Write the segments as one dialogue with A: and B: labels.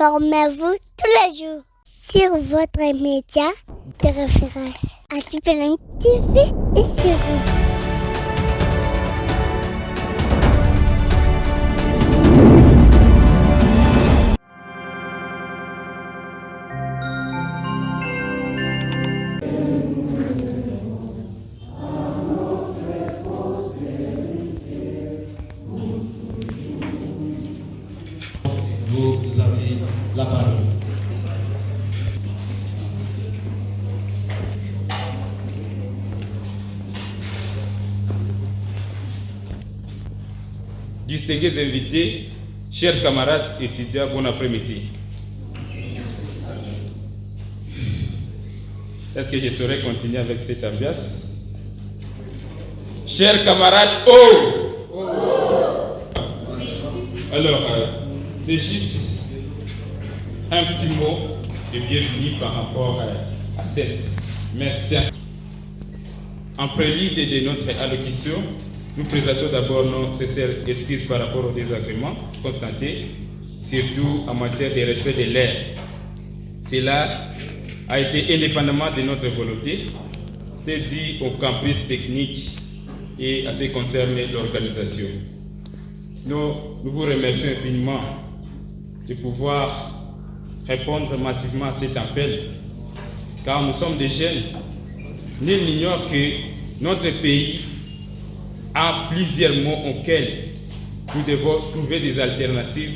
A: Informez-vous tous les jours sur votre média de référence. ATPLM TV et sur vous.
B: Vous avez la parole.
C: Distingués invités, chers camarades étudiants, bon après-midi. Est-ce que je saurais continuer avec cette ambiance? Chers camarades, oh! Alors, c'est juste un petit mot de bienvenue par rapport à cette messe. En prélude de notre allocution, nous présentons d'abord nos sincères excuses par rapport aux désagréments constatés, surtout en matière de respect de l'air. Cela a été indépendamment de notre volonté, c'est dit au campus technique et à ce qui concerne l'organisation. Sinon, nous vous remercions infiniment de pouvoir répondre massivement à cet appel, car nous sommes des jeunes. Nul n'ignore que notre pays a plusieurs mots auxquels nous devons trouver des alternatives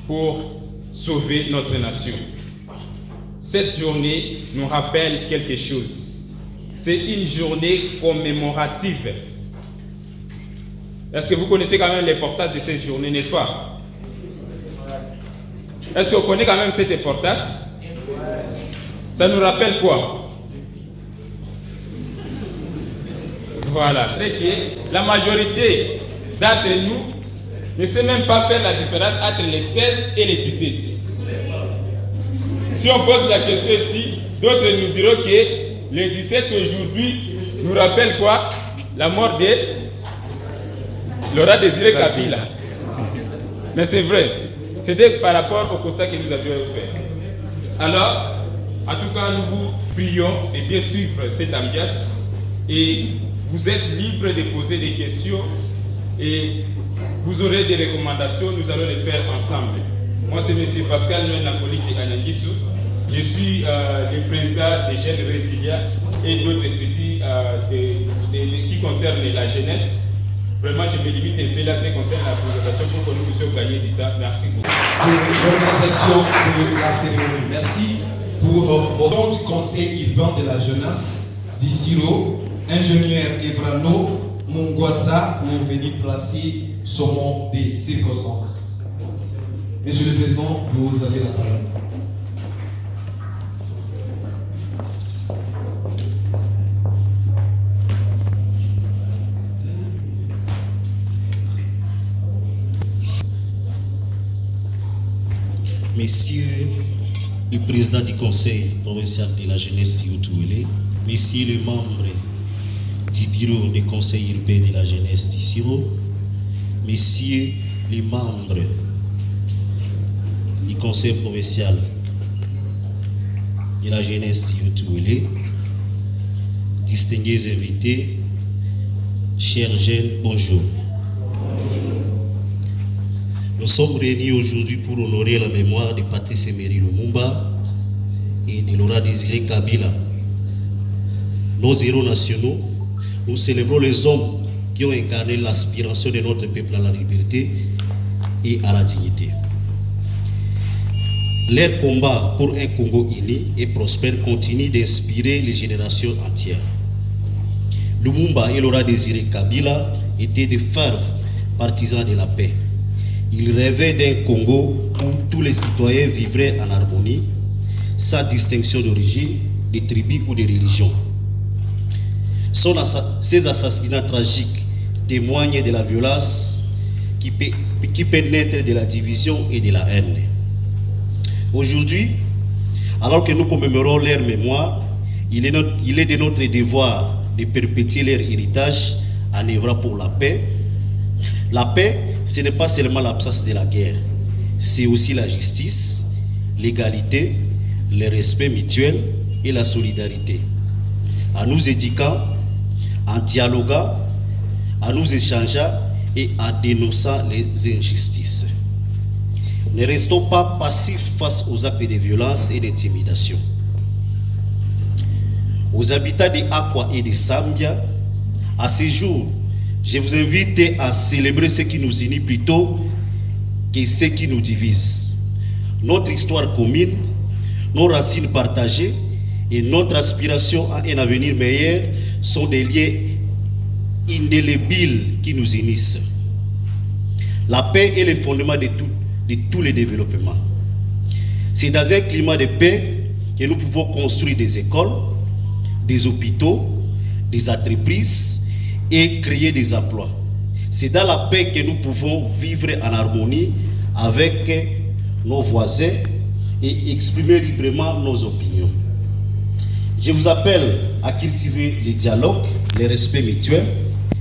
C: pour sauver notre nation. Cette journée nous rappelle quelque chose. C'est une journée commémorative. Est-ce que vous connaissez quand même l'importance de cette journée, n'est-ce pas? Est-ce qu'on connaît quand même cette importance? Ça nous rappelle quoi? Voilà, très bien. La majorité d'entre nous ne sait même pas faire la différence entre les 16 et les 17. Si on pose la question ici, d'autres nous diront que les 17 aujourd'hui nous rappelle quoi? La mort de Laurent Désiré Kabila. Mais c'est vrai, c'était par rapport au constat que nous avions fait. Alors, en tout cas, nous vous prions de bien suivre cette ambiance et vous êtes libre de poser des questions et vous aurez des recommandations, nous allons les faire ensemble. Moi, c'est M. Pascal Napoli de Ananguissou. Je suis le président des Jeunes Résilients et d'autres instituts qui concernent la jeunesse. Vraiment, je me limite un peu là, ce qui concerne la présentation pour que nous puissions gagner du temps. Merci beaucoup.
B: Pour l'organisation de la cérémonie, merci. Pour votre conseil urbain de la jeunesse d'Issiro, ingénieur Evrano Mungwasa, pour venir placer son nom des circonstances. Monsieur le Président, vous avez la parole.
D: Messieurs le président du conseil provincial de la jeunesse d'Iotouélé, messieurs les membres du bureau du conseil urbain de la jeunesse d'Issiro, messieurs les membres du conseil provincial de la jeunesse d'Iotouélé, distingués invités, chers jeunes, bonjour. Nous sommes réunis aujourd'hui pour honorer la mémoire de Patrice Emery Lumumba et de Laurent Désiré Kabila. Nos héros nationaux, nous célébrons les hommes qui ont incarné l'aspiration de notre peuple à la liberté et à la dignité. Leur combat pour un Congo uni et prospère continue d'inspirer les générations entières. Lumumba et Laurent Désiré Kabila étaient de fervents partisans de la paix. Ils rêvaient d'un Congo où tous les citoyens vivraient en harmonie, sans distinction d'origine, de tribu ou de religion. Ces assassinats tragiques témoignent de la violence qui peut naître de la division et de la haine. Aujourd'hui, alors que nous commémorons leur mémoire, il est de notre devoir de perpétuer leur héritage en œuvrant pour la paix. La paix, ce n'est pas seulement l'absence de la guerre, c'est aussi la justice l'égalité, le respect mutuel et la solidarité, en nous éduquant, en dialoguant, en nous échangeant et en dénonçant les injustices. Ne restons pas passifs face aux actes de violence et d'intimidation. Aux habitants de Akwa et de Sambia, à ce jour, je vous invite à célébrer ce qui nous unit plutôt que ce qui nous divise. Notre histoire commune, nos racines partagées et notre aspiration à un avenir meilleur sont des liens indélébiles qui nous unissent. La paix est le fondement de tous les développements. C'est dans un climat de paix que nous pouvons construire des écoles, des hôpitaux, des entreprises et créer des emplois. C'est dans la paix que nous pouvons vivre en harmonie avec nos voisins et exprimer librement nos opinions. Je vous appelle à cultiver le dialogue, le respect mutuel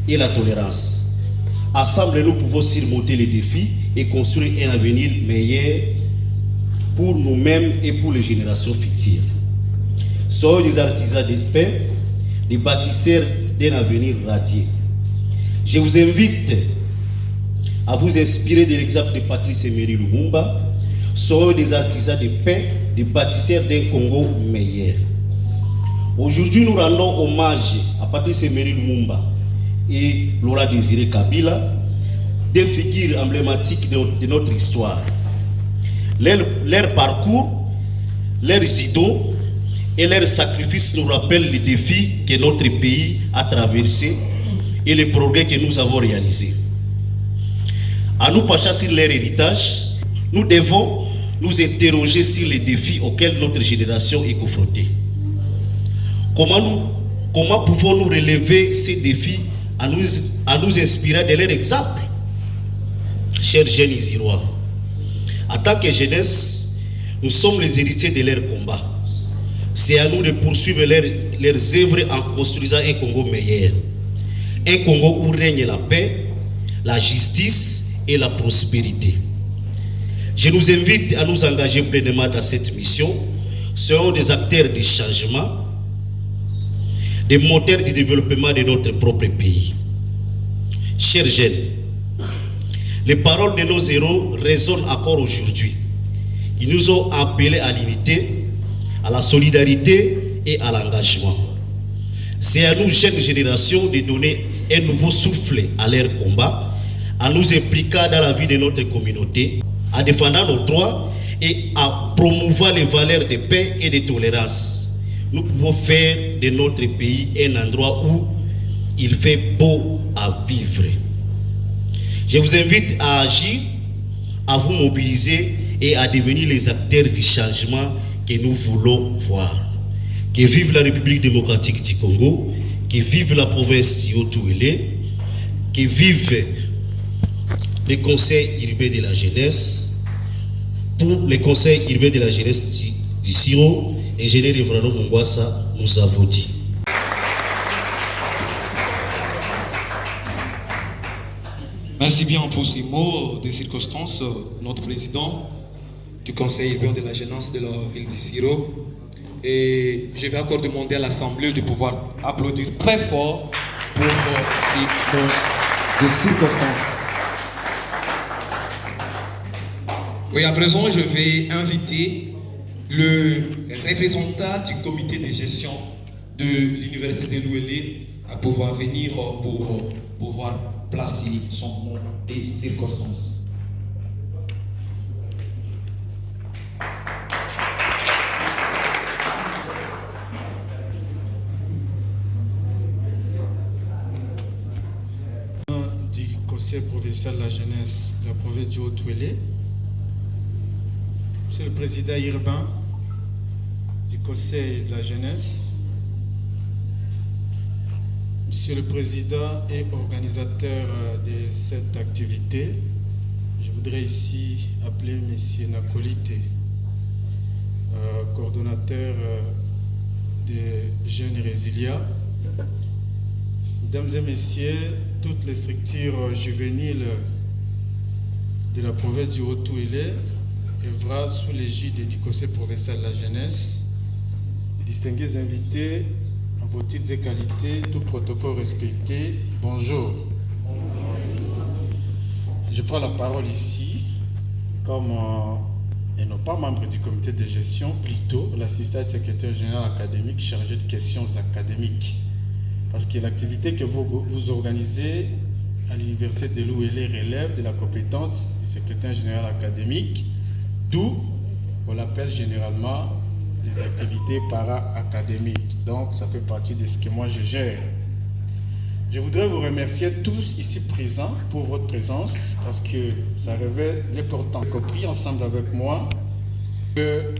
D: et la tolérance. Ensemble, nous pouvons surmonter les défis et construire un avenir meilleur pour nous-mêmes et pour les générations futures. Soyons des artisans de paix, des bâtisseurs d'un avenir radieux. Je vous invite à vous inspirer de l'exemple de Patrice Emery Lumumba. Soyons des artisans de paix, des bâtisseurs d'un Congo meilleur. Aujourd'hui, nous rendons hommage à Patrice Emery Lumumba et Laurent Désiré Kabila, deux figures emblématiques de notre histoire. Leur parcours, leurs idées et leurs sacrifices nous rappellent les défis que notre pays a traversés et les progrès que nous avons réalisés. À nous pencher sur leur héritage, nous devons nous interroger sur les défis auxquels notre génération est confrontée. Comment pouvons-nous relever ces défis en nous inspirant de leur exemple? Chers jeunes Isirois, en tant que jeunesse, nous sommes les héritiers de leurs combats. C'est à nous de poursuivre leurs œuvres en construisant un Congo meilleur. Un Congo où règne la paix, la justice et la prospérité. Je nous invite à nous engager pleinement dans cette mission. Soyons des acteurs du changement, des moteurs du développement de notre propre pays. Chers jeunes, les paroles de nos héros résonnent encore aujourd'hui. Ils nous ont appelés à l'unité, à la solidarité et à l'engagement. C'est à nous, jeunes générations, de donner un nouveau souffle à leur combat, en nous impliquant dans la vie de notre communauté, en défendant nos droits et à promouvoir les valeurs de paix et de tolérance. Nous pouvons faire de notre pays un endroit où il fait beau à vivre. Je vous invite à agir, à vous mobiliser et à devenir les acteurs du changement que nous voulons voir. Que vive la République démocratique du Congo, que vive la province d'Haut-Ouélé, que vive le Conseil urbain de la jeunesse. Pour le Conseil urbain de la jeunesse du Siro, ingénieur Evrano Mungwasa nous avons dit.
E: Merci bien pour ces mots de circonstance, notre président du Conseil urbain de la jeunesse de la ville de Siro. Et je vais encore demander à l'Assemblée de pouvoir applaudir très fort pour ces mots de circonstance. Oui, à présent, je vais inviter le représentant du comité de gestion de l'Université de l'Ouélé à pouvoir venir pour pouvoir placer son mot des circonstances.
F: Du Conseil provincial de la jeunesse de la province du Haut-Ouélé, Monsieur le Président urbain du Conseil de la jeunesse, Monsieur le Président et organisateur de cette activité, je voudrais ici appeler Monsieur Nakolite, coordonnateur de Jeunes Résiliats. Mesdames et Messieurs, toutes les structures juvéniles de la province du Haut-Ouélé, œuvra sous l'égide du Conseil provincial de la jeunesse. Distingués invités, en vos titres et qualités, tout protocole respecté, bonjour. Je prends la parole ici comme, et non pas membre du comité de gestion, plutôt l'assistant secrétaire général académique chargé de questions académiques. Parce que l'activité que vous organisez à l'université de l'Ouélé relève de la compétence du secrétaire général académique, d'où on l'appelle généralement les activités para-académiques. Donc ça fait partie de ce que moi je gère. Je voudrais vous remercier tous ici présents pour votre présence parce que ça révèle l'important, compris ensemble avec moi, que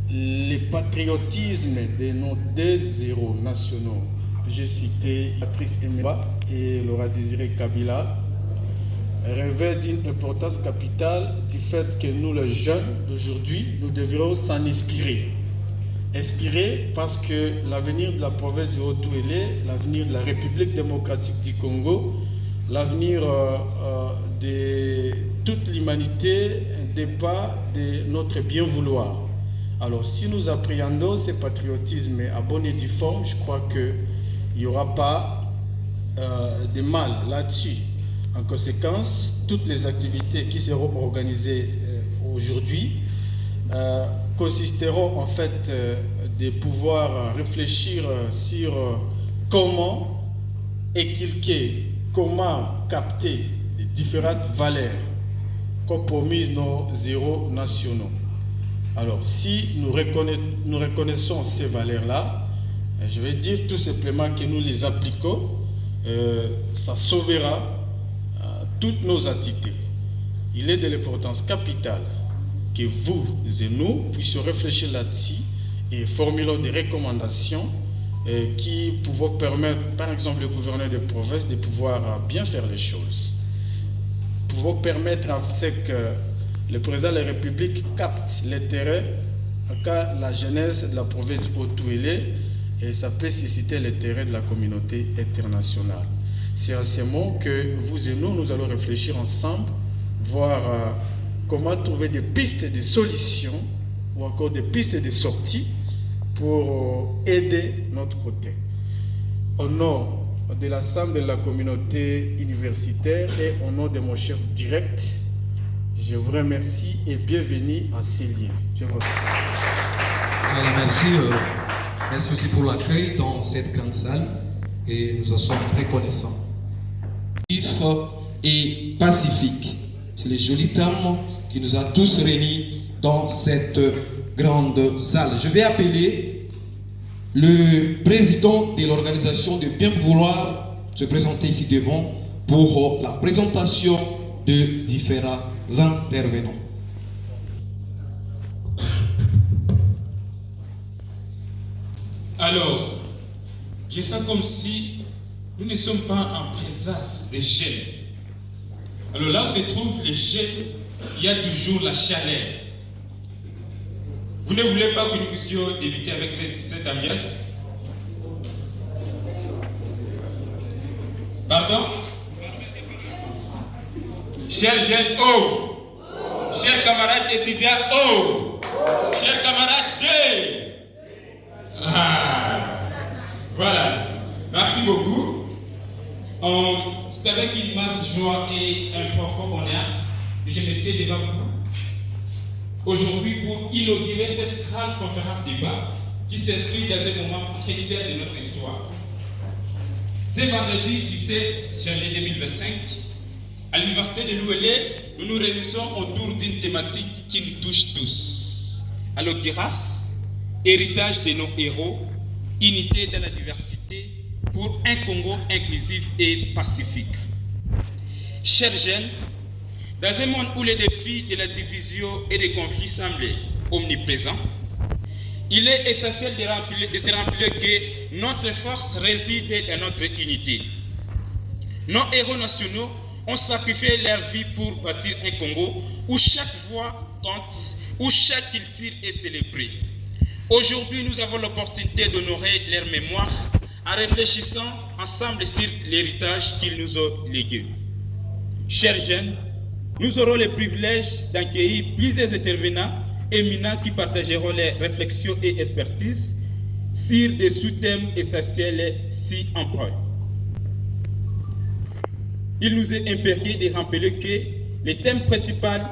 F: les patriotismes de nos deux héros nationaux, j'ai cité Patrice Emery et Laurent Désiré Kabila, révèlent d'une importance capitale du fait que nous, les jeunes d'aujourd'hui, nous devrions s'en inspirer. Inspiré parce que l'avenir de la province du Haut-Ouélé, l'avenir de la République démocratique du Congo, l'avenir de toute l'humanité dépend de notre bien vouloir. Alors si nous appréhendons ce patriotisme à bonne et due forme, je crois qu'il n'y aura pas de mal là-dessus. En conséquence, toutes les activités qui seront organisées aujourd'hui consisteront en fait de pouvoir réfléchir sur comment inculquer, comment capter les différentes valeurs qu'ont promises nos héros nationaux. Alors, si nous reconnaissons ces valeurs-là, je vais dire tout simplement que nous les appliquons, ça sauvera toutes nos entités. Il est de l'importance capitale que vous et nous puissions réfléchir là-dessus et formulons des recommandations qui pourront permettre, par exemple, le gouverneur de province de pouvoir bien faire les choses. Pouvons permettre à ce que le président de la République capte l'intérêt qu'a la jeunesse de la province du Haut-Ouélé et ça peut susciter l'intérêt de la communauté internationale. C'est à ce moment que vous et nous allons réfléchir ensemble, voir comment trouver des pistes de solutions ou encore des pistes de sortie pour aider notre côté. Au nom de l'ensemble de la communauté universitaire et au nom de mon chef direct, je vous remercie et bienvenue à Célien. Je vous
E: Merci. Merci aussi pour l'accueil dans cette grande salle et nous en sommes reconnaissants.
B: Et pacifique. C'est le joli terme qui nous a tous réunis dans cette grande salle. Je vais appeler le président de l'organisation de Bien Vouloir se présenter ici devant pour la présentation de différents intervenants.
C: Alors, je sens comme si nous ne sommes pas en présence des jeunes. Alors là où se trouvent les jeunes, il y a toujours la chaleur. Vous ne voulez pas que nous puissions débuter avec cette ambiance? Pardon? Chers jeunes, oh! Chers camarades étudiants, oh! Chers camarades, deux! Ah! Voilà. Merci beaucoup. C'est avec une immense joie et un profond honneur que je me tiens devant vous aujourd'hui pour inaugurer cette grande conférence débat qui s'inscrit dans un moment crucial de notre histoire. Ce vendredi 17 janvier 2025, à l'université de l'Ouélé, nous nous réunissons autour d'une thématique qui nous touche tous. À l'occurrence, héritage de nos héros, unité dans la diversité pour un Congo inclusif et pacifique. Chers jeunes, dans un monde où les défis de la division et des conflits semblent omniprésents, il est essentiel de se rappeler que notre force réside dans notre unité. Nos héros nationaux ont sacrifié leur vie pour bâtir un Congo où chaque voix compte, où chaque culture est célébrée. Aujourd'hui, nous avons l'opportunité d'honorer leur mémoire en réfléchissant ensemble sur l'héritage qu'ils nous ont légué. Chers jeunes, nous aurons le privilège d'accueillir plusieurs intervenants éminents qui partageront leurs réflexions et expertises sur des sous-thèmes essentiels si emprunts. Il nous est impérieux de rappeler que le thème principal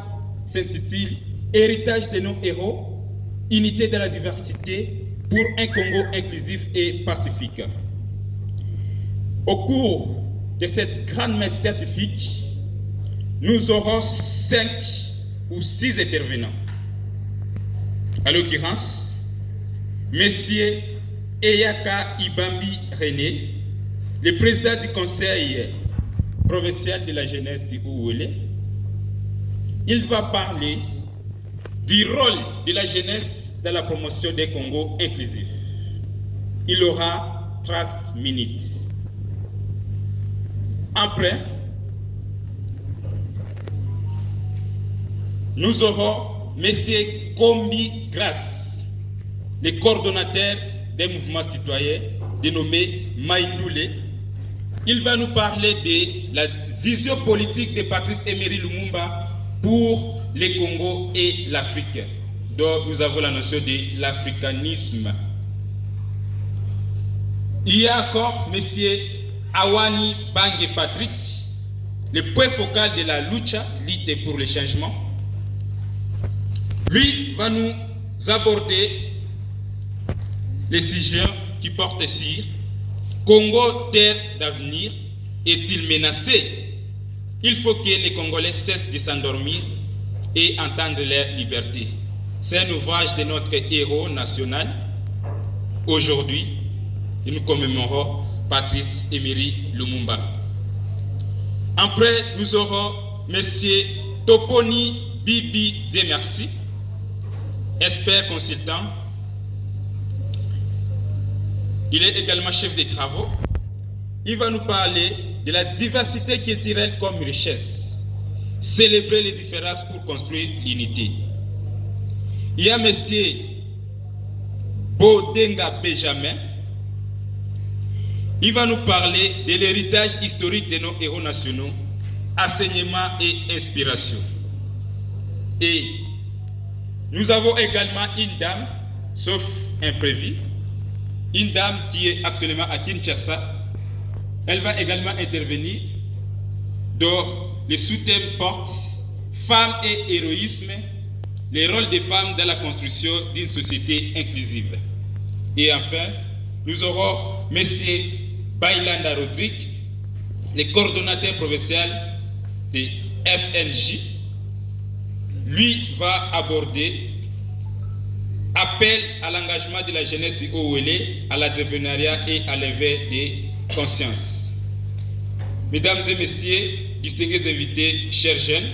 C: s'intitule « Héritage de nos héros, unité de la diversité pour un Congo inclusif et pacifique ». Au cours de cette grande messe scientifique, nous aurons 5 ou 6 intervenants. À l'occurrence, M. Eyaka Ibambi René, le président du conseil provincial de la jeunesse du Ouélé. Il va parler du rôle de la jeunesse dans la promotion des Congo inclusifs. Il aura 30 minutes. Après, nous aurons M. Kombi Grasse, le coordonnateur des mouvements citoyens dénommé Maïdoulé. Il va nous parler de la vision politique de Patrice Emery Lumumba pour le Congo et l'Afrique, dont nous avons la notion de l'africanisme. Il y a encore M. Awani Bangé Patrick, le point focal de la lutte pour le changement. Lui va nous aborder les sujets qui portent sur Congo, terre d'avenir, est-il menacé? Il faut que les Congolais cessent de s'endormir et entendre leur liberté. C'est un ouvrage de notre héros national. Aujourd'hui, nous commémorons Patrice Emery Lumumba. Après, nous aurons M. Toponi Bibi Demersi, expert consultant. Il est également chef des travaux. Il va nous parler de la diversité culturelle comme richesse. Célébrer les différences pour construire l'unité. Il y a M. Bodenga Benjamin. Il va nous parler de l'héritage historique de nos héros nationaux, enseignement et inspiration. Et nous avons également une dame, sauf imprévu, une dame qui est actuellement à Kinshasa. Elle va également intervenir dans les sous-thèmes portent femmes et héroïsme, les rôles des femmes dans la construction d'une société inclusive. Et enfin, nous aurons M. Bailanda Rodrigue, le coordonnateur provincial de FNJ. Lui va aborder appel à l'engagement de la jeunesse du Ouélé, à l'entrepreneuriat et à l'éveil des consciences. Mesdames et messieurs, distingués invités, chers jeunes,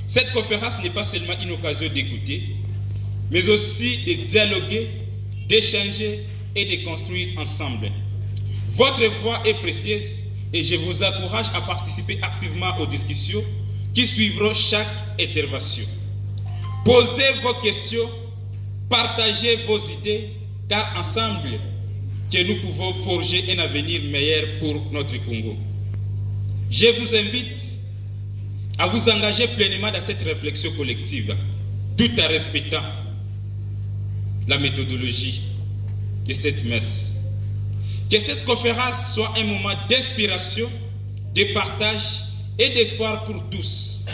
C: cette conférence n'est pas seulement une occasion d'écouter, mais aussi de dialoguer, d'échanger et de construire ensemble. Votre voix est précieuse et je vous encourage à participer activement aux discussions qui suivront chaque intervention. Posez vos questions, partagez vos idées, car ensemble, que nous pouvons forger un avenir meilleur pour notre Congo. Je vous invite à vous engager pleinement dans cette réflexion collective, tout en respectant la méthodologie de cette messe. Que cette conférence soit un moment d'inspiration, de partage et d'espoir pour tous.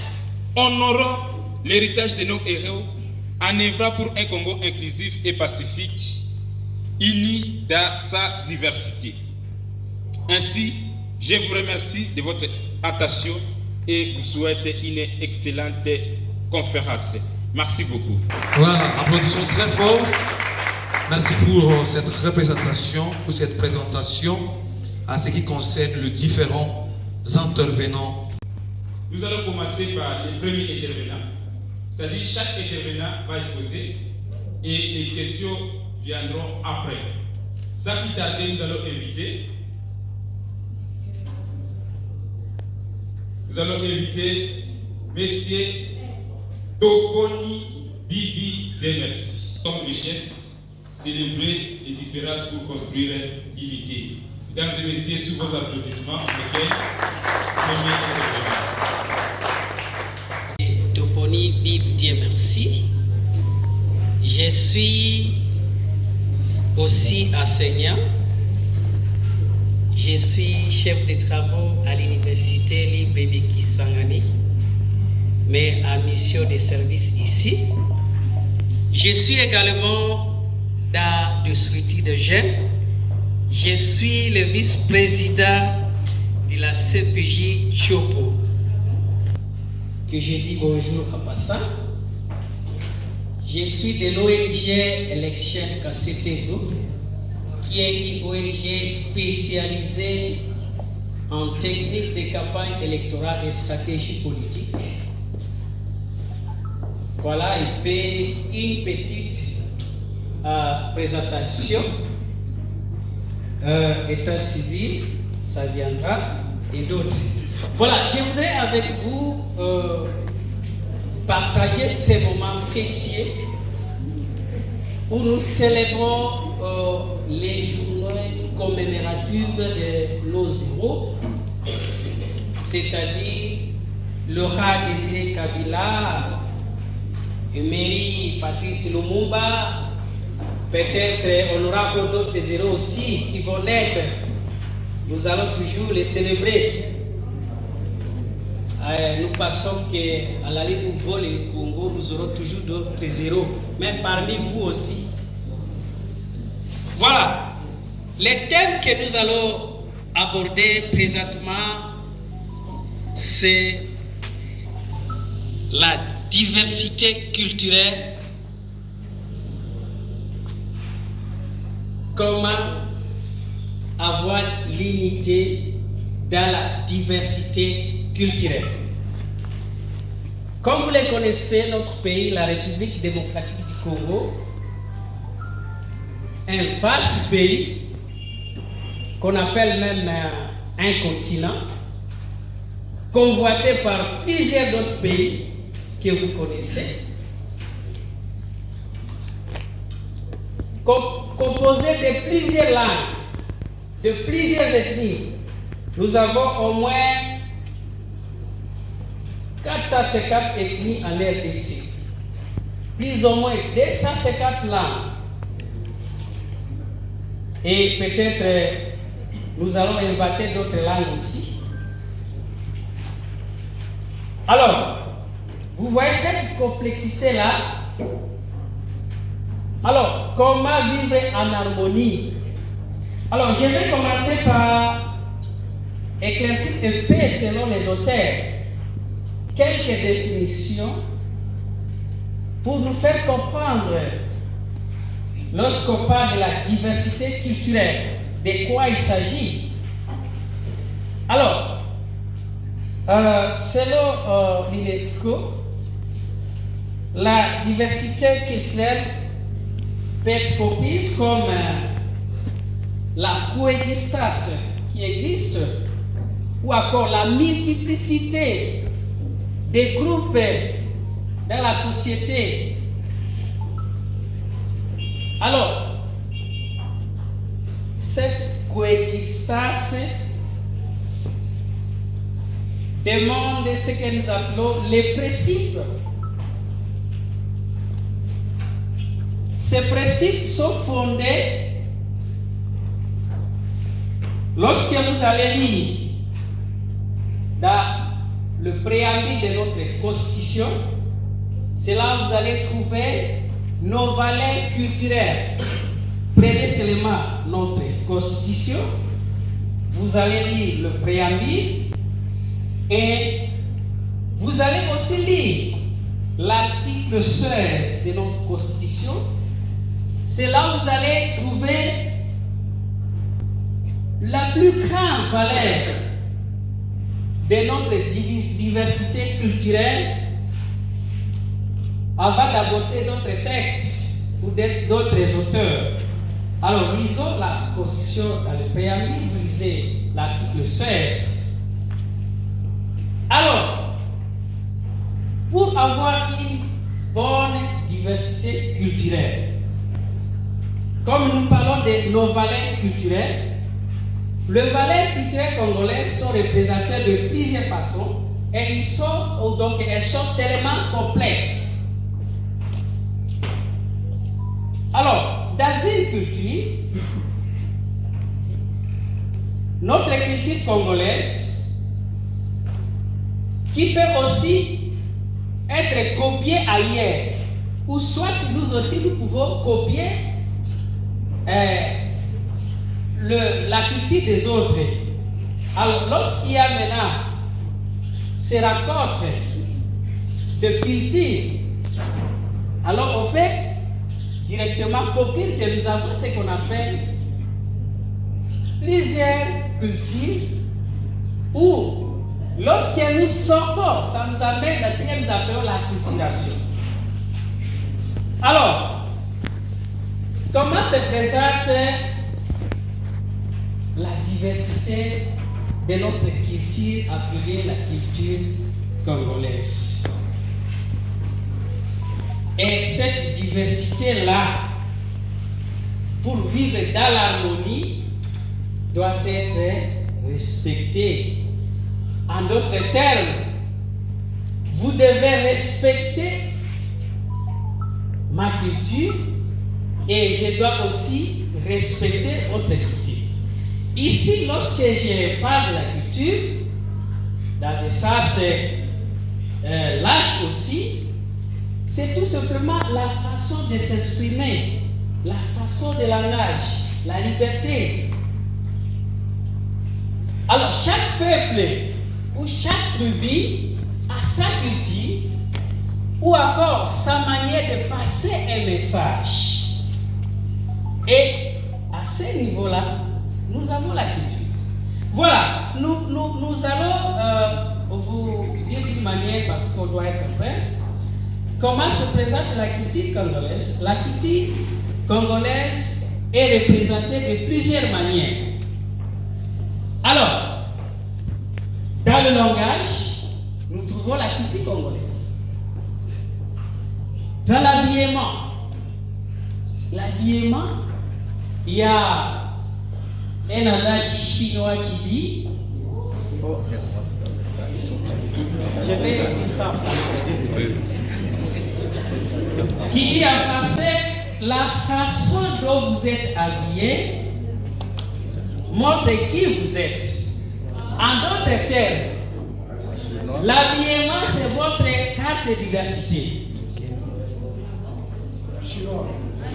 C: Honorons l'héritage de nos héros en œuvrant pour un Congo inclusif et pacifique, uni dans sa diversité. Ainsi, je vous remercie de votre attention et vous souhaite une excellente conférence. Merci beaucoup.
G: Voilà, applaudissons très fort. Merci pour cette représentation, pour cette présentation à ce qui concerne les différents intervenants.
C: Nous allons commencer par les premiers intervenants, c'est-à-dire chaque intervenant va exposer et les questions viendront après. Sans plus tarder, nous allons inviter M. Toponi Bibi Demersi. Comme richesse, célébrer les différences pour construire l'unité. Mesdames et messieurs, sous vos applaudissements, premier intervenant.
H: suis aussi enseignant. Je suis chef de travaux à l'université libre de Kisangani, mais en mission de service ici. Je suis également dans le structure de jeunes. Je suis le vice-président de la CPJ Chopo. Que je dis bonjour en passant. Je suis de l'ONG Election KCT Group, qui est une ONG spécialisée en technique de campagne électorale et stratégie politique. Voilà une petite présentation. État civil, ça viendra, et d'autres. Voilà, je voudrais avec vous partager ces moments précieux où nous célébrons les journées commémoratives de nos héros, c'est-à-dire le roi Désiré Kabila, Emery Patrice Lumumba, peut-être on aura d'autres héros aussi qui vont naître. Nous allons toujours les célébrer. Nous pensons qu'à la ligne où vole le Congo, nous aurons toujours d'autres héros, même parmi vous aussi. Voilà, les thèmes que nous allons aborder présentement, c'est la diversité culturelle, comment avoir l'unité dans la diversité culturelle. Comme vous le connaissez, notre pays, la République démocratique du Congo, un vaste pays qu'on appelle même un continent, convoité par plusieurs d'autres pays que vous connaissez, composé de plusieurs langues, de plusieurs ethnies. Nous avons au moins 450 ethnies en RDC, plus ou moins 250 langues. Et peut-être nous allons inventer d'autres langues aussi. Alors, vous voyez cette complexité-là. Alors, comment vivre en harmonie? Alors, je vais commencer par éclaircir un peu selon les auteurs quelques définitions pour nous faire comprendre, lorsqu'on parle de la diversité culturelle, de quoi il s'agit. Alors, selon l'UNESCO, la diversité culturelle peut être comprise comme la coexistence qui existe, ou encore la multiplicité des groupes dans la société. Alors, cette coexistence demande ce que nous appelons les principes. Ces principes sont fondés lorsque vous allez lire dans le préambule de notre constitution. C'est là où vous allez trouver nos valeurs culturelles. Prenez seulement notre constitution, vous allez lire le préambule et vous allez aussi lire l'article 16 de notre constitution. C'est là où vous allez trouver la plus grande valeur de notre diversité culturelle avant d'aborder d'autres textes ou d'autres auteurs. Alors, lisons la Constitution dans le préambule, vous lisez l'article 16. Alors, pour avoir une bonne diversité culturelle, comme nous parlons de nos valeurs culturelles, les valeurs culturelles congolaises sont représentées de plusieurs façons et elles sont tellement complexes. Alors, dans une culture, notre culture congolaise, qui peut aussi être copiée ailleurs, ou soit nous aussi nous pouvons copier la culture des autres. Alors, lorsqu'il y a maintenant ces rencontres de culture, alors on peut directement copier que nous avons ce qu'on appelle plusieurs cultures, où lorsque nous sortons, ça nous amène dans ce que nous appelons la culturation. Alors, comment se présente la diversité de notre culture appelée la culture congolaise? Et cette diversité-là, pour vivre dans l'harmonie, doit être respectée. En d'autres termes, vous devez respecter ma culture et je dois aussi respecter votre culture. Ici, lorsque je parle de la culture, dans ce sens large aussi, c'est tout simplement la façon de s'exprimer, la façon de langage, la liberté. Alors, chaque peuple ou chaque tribu a sa culture ou encore sa manière de passer un message. Et à ce niveau-là, nous avons la culture. Voilà, nous allons vous dire d'une manière, parce qu'on doit être prêt, comment se présente la culture congolaise. La culture congolaise est représentée de plusieurs manières. Alors, dans le langage, nous trouvons la culture congolaise. Dans l'habillement, il y a un adage chinois qui dit, je vais dire ça en français, qui dit en français, la façon dont vous êtes habillé montre qui vous êtes. En d'autres termes, l'habillement, c'est votre carte d'identité.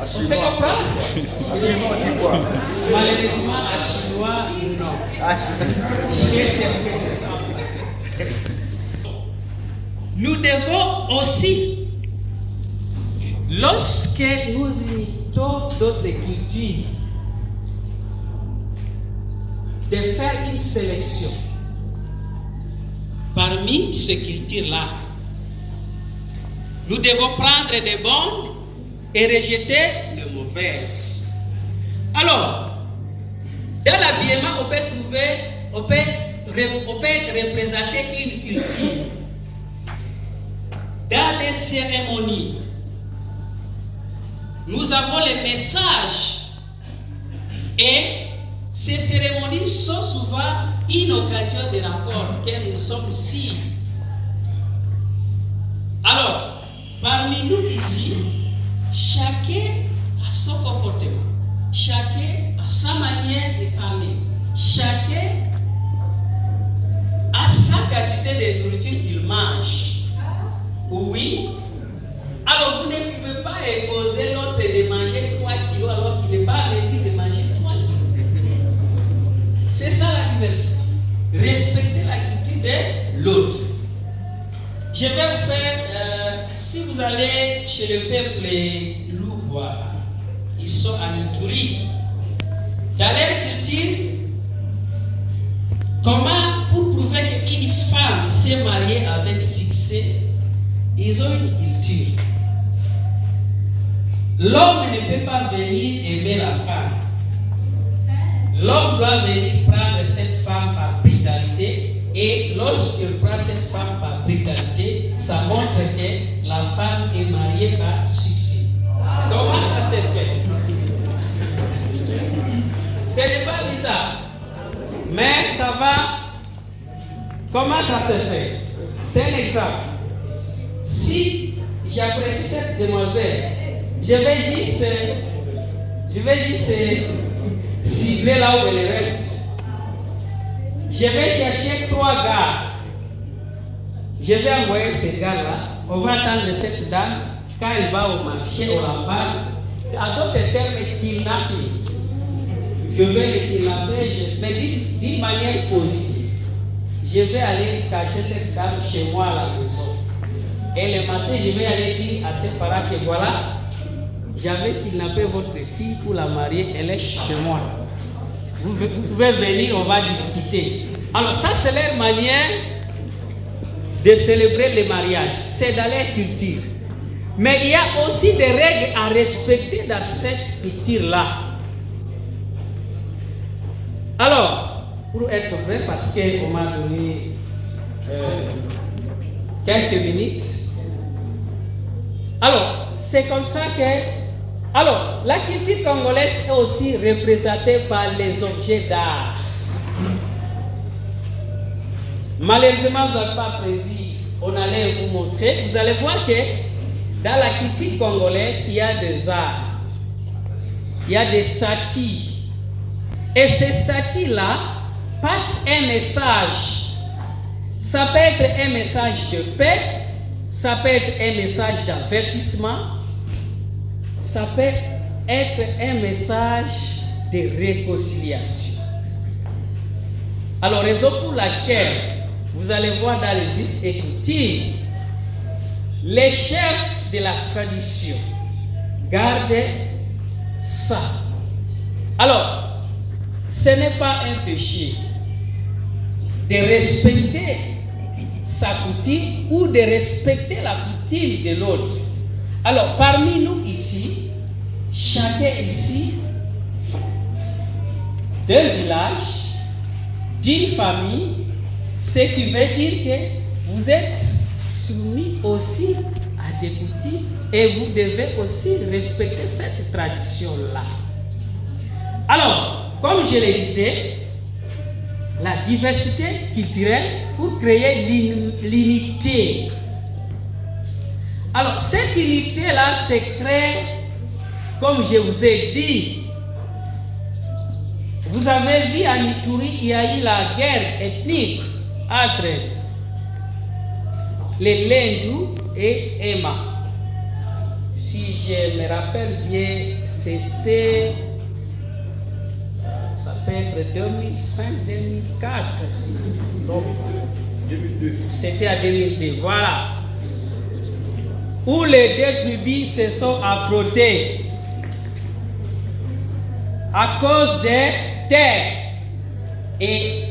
H: On se comprend? Malheureusement, à chinois, non. J'ai interprété ça en français. Nous devons aussi, lorsque nous imitons d'autres cultures, de faire une sélection parmi ces cultures-là. Nous devons prendre des bonnes et rejeter les mauvaises. Alors, dans l'habillement, on peut représenter une culture. Dans des cérémonies, nous avons les messages et ces cérémonies sont souvent une occasion de rencontre, car nous sommes ici. Alors, parmi nous ici, chacun a son comportement, chacun a sa manière de parler, chacun a sa quantité de nourriture qu'il mange. Oui. Alors, vous ne pouvez pas imposer l'autre de manger 3 kilos alors qu'il n'est pas en mesure de manger 3 kilos. C'est ça la diversité. Respecter la culture de l'autre. Je vais vous faire, si vous allez chez le peuple Loubois, ils sont en Ituri. Dans leur culture, comment, pour prouver qu'une femme s'est mariée avec succès, ils ont une culture. L'homme ne peut pas venir aimer la femme. L'homme doit venir prendre cette femme par brutalité, et lorsqu'il prend cette femme par brutalité, ça montre que la femme est mariée par succès. Comment ça s'est fait? Ce n'est pas bizarre, mais ça va. Comment ça s'est fait? C'est un exemple. Si j'apprécie cette demoiselle je vais juste cibler là où elle reste. Je vais chercher 3 gars. Je vais envoyer ces gars-là. On va attendre cette dame quand elle va au marché, au rempart. En d'autres termes, kidnapper. Je vais les kidnapper, mais d'une manière positive. Je vais aller cacher cette dame chez moi à la maison. Et le matin, je vais aller dire à ses parents que voilà, j'avais kidnappé votre fille pour la marier, elle est chez moi. Vous pouvez venir, on va discuter. Alors ça, c'est leur manière de célébrer le mariage. C'est dans leur culture. Mais il y a aussi des règles à respecter dans cette culture-là. Alors, pour être vrai, parce qu'on m'a donné quelques minutes. Alors, c'est comme ça que... Alors, la culture congolaise est aussi représentée par les objets d'art. Malheureusement, vous n'avez pas prévu, on allait vous montrer. Vous allez voir que dans la culture congolaise, il y a des arts. Il y a des statues. Et ces statues-là passent un message. Ça peut être un message de paix, ça peut être un message d'avertissement, ça peut être un message de réconciliation. Alors, raison pour laquelle vous allez voir dans les Us et Coutumes, les chefs de la tradition gardent ça. Alors, ce n'est pas un péché de respecter sa coutume ou de respecter la coutume de l'autre. Alors, parmi nous ici, chacun ici, d'un village, d'une famille, ce qui veut dire que vous êtes soumis aussi à des coutumes et vous devez aussi respecter cette tradition-là. Alors, comme je le disais, la diversité culturelle pour créer l'unité. Alors, cette unité-là se crée, comme je vous ai dit. Vous avez vu à Ituri, il y a eu la guerre ethnique entre les Lendou et Emma. Si je me rappelle bien, c'était... Ça peut être 2005, 2004. Donc, 2002. C'était à 2002, voilà. Où les deux tribus se sont affrontées à cause des terres. Et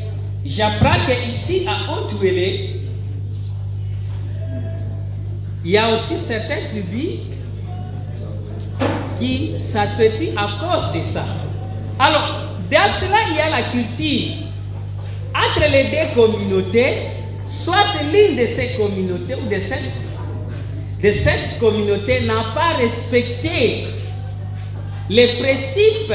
H: j'apprends qu'ici à Haute-Ouélé, il y a aussi certaines tribus qui s'entretuent à cause de ça. Alors, dans cela, il y a la culture. Entre les deux communautés, soit l'une de ces communautés ou de cette communauté n'a pas respecté les principes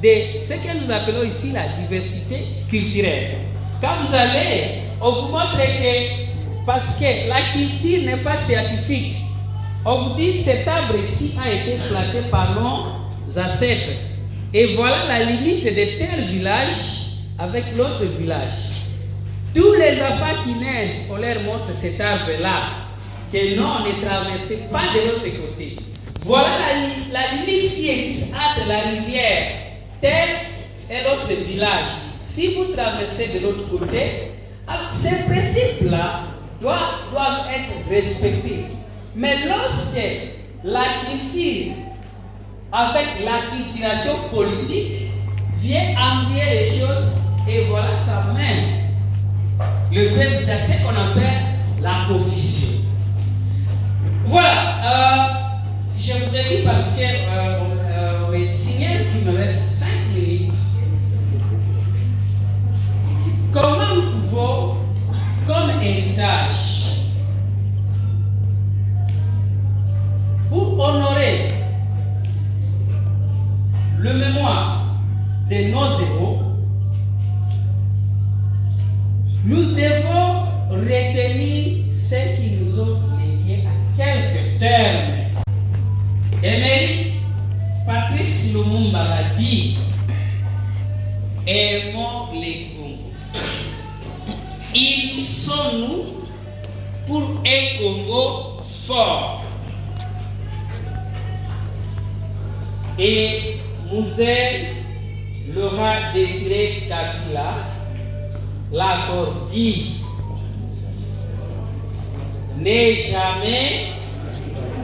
H: de ce que nous appelons ici la diversité culturelle. Quand vous allez, on vous montre que, parce que la culture n'est pas scientifique, on vous dit cet arbre ici a été planté par nos ancêtres. Et voilà la limite de tel village avec l'autre village. Tous les enfants qui naissent, on leur montre cet arbre-là, que non, ne traversez pas de l'autre côté. Voilà la limite qui existe entre la rivière, tel et l'autre village. Si vous traversez de l'autre côté, alors ces principes-là doivent être respectés. Mais lorsque la culture, avec l'acculturation politique, vient emmener les choses, et voilà, ça mène le peuple dans ce qu'on appelle la confusion. Voilà, je voudrais dire parce que les signale qu'il me reste 5 minutes. Comment nous pouvons, comme héritage, pour honorer le mémoire de nos héros, nous devons retenir ce qui nous ont légué à quelques termes. Émeric dit, aimons les Congo. Unissons-nous pour un Congo fort. Et Mouzel Laura Désiré Kabila l'a encore dit, n'ai jamais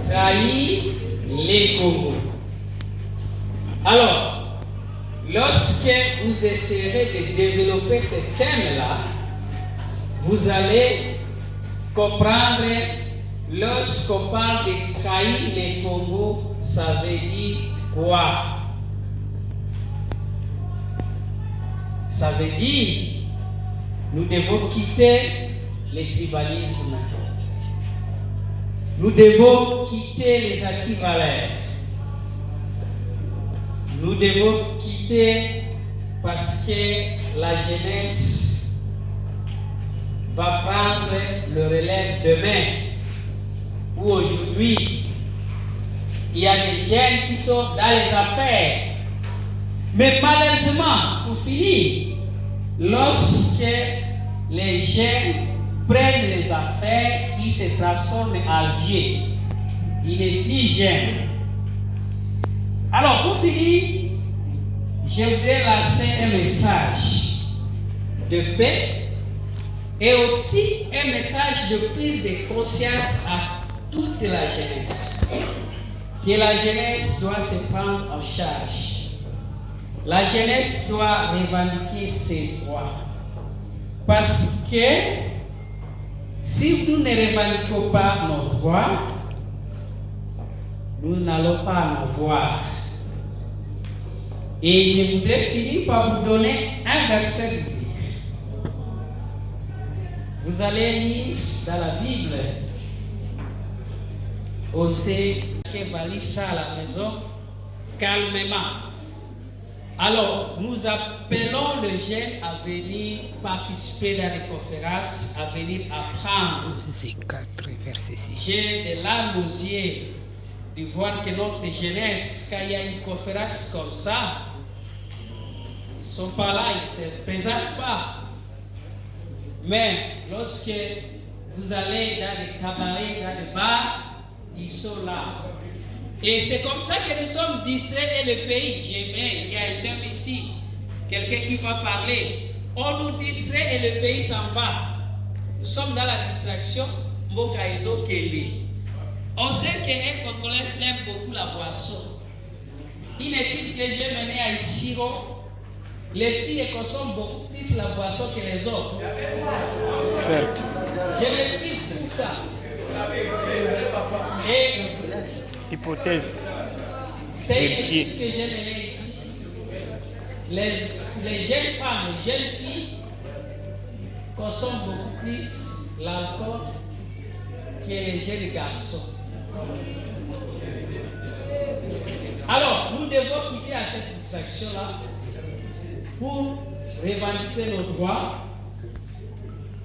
H: trahi les Congo. Alors, lorsque vous essayerez de développer ce thème-là, vous allez comprendre, lorsqu'on parle de trahir les Congo, ça veut dire quoi? Ça veut dire, nous devons quitter le tribalisme. Nous devons quitter les antivaleurs. Nous devons quitter parce que la jeunesse va prendre le relève demain ou aujourd'hui. Il y a des jeunes qui sont dans les affaires. Mais malheureusement, pour finir, lorsque les jeunes prennent les affaires, ils se transforment en vieux. Il n'est plus jeune. Alors, pour finir, je voudrais lancer un message de paix et aussi un message de prise de conscience à toute la jeunesse. Que la jeunesse doit se prendre en charge. La jeunesse doit revendiquer ses droits. Parce que si nous ne revendiquons pas nos droits, nous n'allons pas en avoir. Et je voudrais finir par vous donner un verset biblique. Vous allez lire dans la Bible. Aussi, qui va lire ça à la maison calmement. Alors, nous appelons les jeunes à venir participer dans les conférences, à venir apprendre. J'ai des larmes aux yeux de voir que notre jeunesse, quand il y a une conférence comme ça, ils ne sont pas là, ils ne se présentent pas. Mais lorsque vous allez dans les cabarets, dans les bars, ils sont là. Et c'est comme ça que nous sommes distraits et le pays. J'aimais, il y a un terme ici, quelqu'un qui va parler. On nous distrait et le pays s'en va. Nous sommes dans la distraction. On sait qu'un Congolais aime beaucoup la boisson. Une étude que j'ai menée à Isiro, les filles consomment beaucoup plus la boisson que les hommes.
F: Certes.
H: Je m'excuse pour ça. Et
F: Hypothèse.
H: c'est une étude que j'ai menée ici. Les jeunes femmes, les jeunes filles consomment beaucoup plus l'alcool que les jeunes garçons. Alors, nous devons quitter à cette distraction-là pour revendiquer nos droits.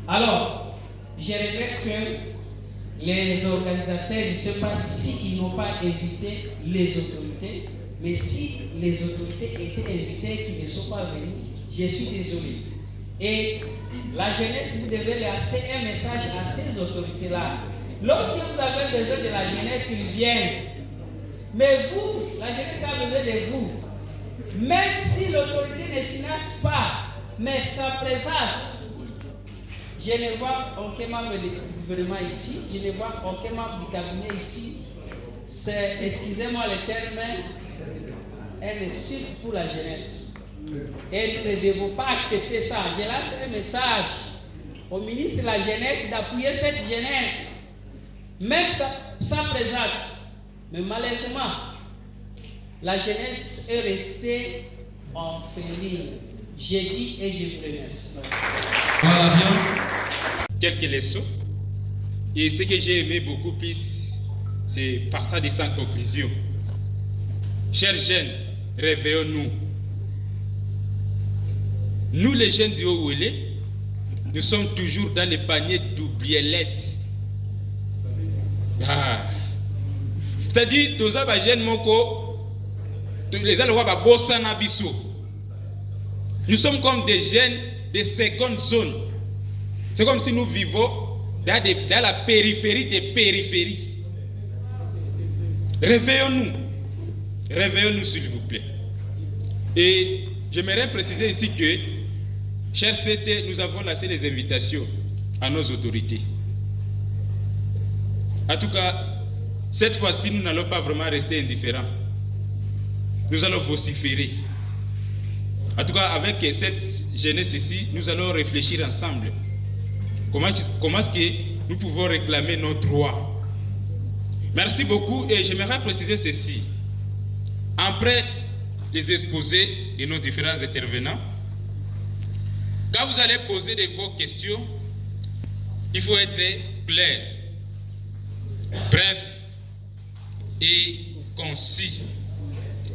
H: Alors, je regrette que les organisateurs, je ne sais pas s'ils n'ont pas invité les autorités, mais si les autorités étaient invitées qui ne sont pas venues, je suis désolé. Et la jeunesse, vous devez laisser un message à ces autorités-là. Lorsque vous avez besoin de la jeunesse, ils viennent. Mais vous, la jeunesse a besoin de vous. Même si l'autorité ne finance pas, mais sa présence, je ne vois aucun membre du gouvernement ici, je ne vois aucun membre du cabinet ici. C'est, excusez-moi le terme, un insulte pour la jeunesse. Et nous ne devons pas accepter ça. Je lance un message au ministre de la Jeunesse d'appuyer cette jeunesse, même sa présence. Mais malheureusement, la jeunesse est restée en féline. J'ai dit et je vous remercie.
G: Voilà bien.
C: Quelques leçons. Et ce que j'ai aimé beaucoup plus, c'est partant de cette conclusion. Chers jeunes, réveillons-nous. Nous, les jeunes du Haut-Ouélé, nous sommes toujours dans les paniers d'oubliettes. C'est-à-dire, tous les jeunes, Les Allois bossa nabiso. Nous sommes comme des jeunes de seconde zone. C'est comme si nous vivons dans la périphérie des périphéries. Réveillons-nous. Réveillons-nous s'il vous plaît. Et j'aimerais préciser ici que, chers CT, nous avons lancé les invitations à nos autorités. En tout cas, cette fois-ci, nous n'allons pas vraiment rester indifférents. Nous allons vociférer. En tout cas, avec cette jeunesse ici, nous allons réfléchir ensemble. Comment est-ce que nous pouvons réclamer nos droits? Merci beaucoup et j'aimerais préciser ceci. Après les exposés de nos différents intervenants, quand vous allez poser vos questions, il faut être clair, bref et concis,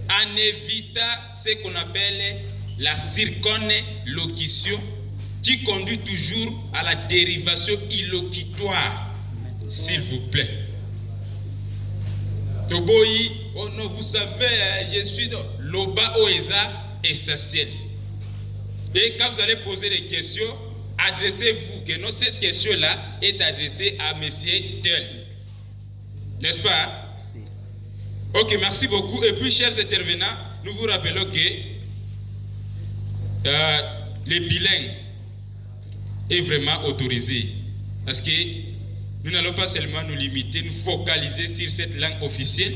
C: en évitant ce qu'on appelle la circonlocution qui conduit toujours à la dérivation illocutoire, s'il vous plaît. Toboyi, oh non, vous savez, je suis dans l'Oba Oeza essentiel. Et quand vous allez poser des questions, adressez-vous, que non, cette question-là est adressée à monsieur Tel. N'est-ce pas? Ok, merci beaucoup. Et puis, chers intervenants, nous vous rappelons que les bilingues est vraiment autorisé. Parce que nous n'allons pas seulement nous limiter, nous focaliser sur cette langue officielle.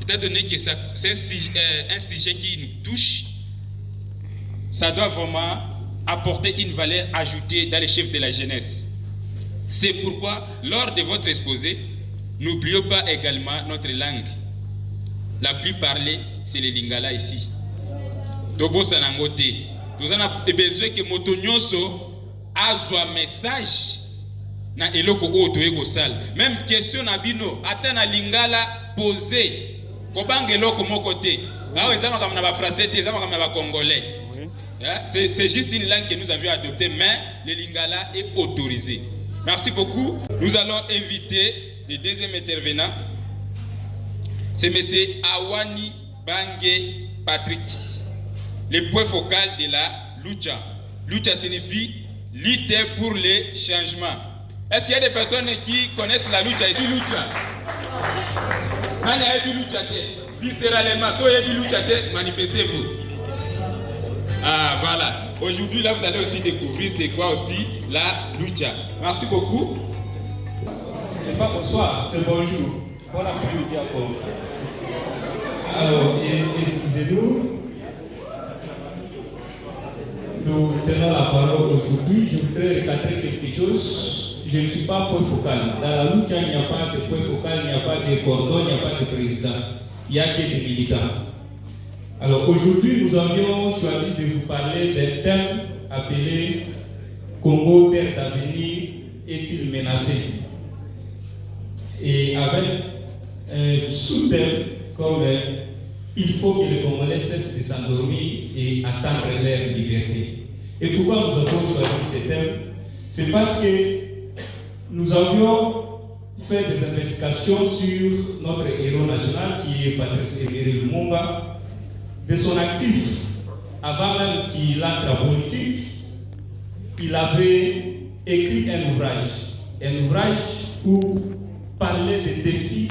C: Étant donné que c'est un sujet qui nous touche, ça doit vraiment apporter une valeur ajoutée dans les chefs de la jeunesse. C'est pourquoi, lors de votre exposé, n'oublions pas également notre langue. La plus parlée, c'est le lingala ici. Tobo sanangote. Nous avons besoin que Motonyoso a un message na eloko oto ego sal. Même question na bino, ata na lingala posé. Kobanga eloko mokote. Ah oui, ça va comme na ba français, ça va comme na ba congolais. C'est juste une langue que nous avions adoptée, mais le lingala est autorisé. Merci beaucoup. Nous allons inviter le deuxième intervenant. C'est M. Awani Bangé Patrick, le point focal de la lucha. Lucha signifie lutter pour les changements. Est-ce qu'il y a des personnes qui connaissent la lucha ici? Lucha. Quand il y a du lucha, viscéralement, si il y a du lucha, manifestez-vous. Ah, voilà. Aujourd'hui, là, vous allez aussi découvrir c'est quoi aussi la lucha. Merci beaucoup.
I: C'est pas bonsoir, c'est bonjour. Bon après-midi encore. Alors, excusez-nous. Nous tenons la parole aujourd'hui. Je voudrais recadrer quelque chose. Je ne suis pas point focal. Dans la lucha, il n'y a pas de point focal, il n'y a pas de cordon, il n'y a pas de président. Il n'y a que des militants. Alors aujourd'hui, nous avions choisi de vous parler d'un thème appelé Congo, terre d'avenir, est-il menacé? Et avec un sous-thème comme il faut que les Congolais cessent de s'endormir et attendre leur liberté. Et pourquoi nous avons choisi ce thème? C'est parce que nous avions fait des investigations sur notre héros national qui est Patrice Emery Lumumba. De son actif, avant même qu'il entre en politique, il avait écrit un ouvrage pour parler des défis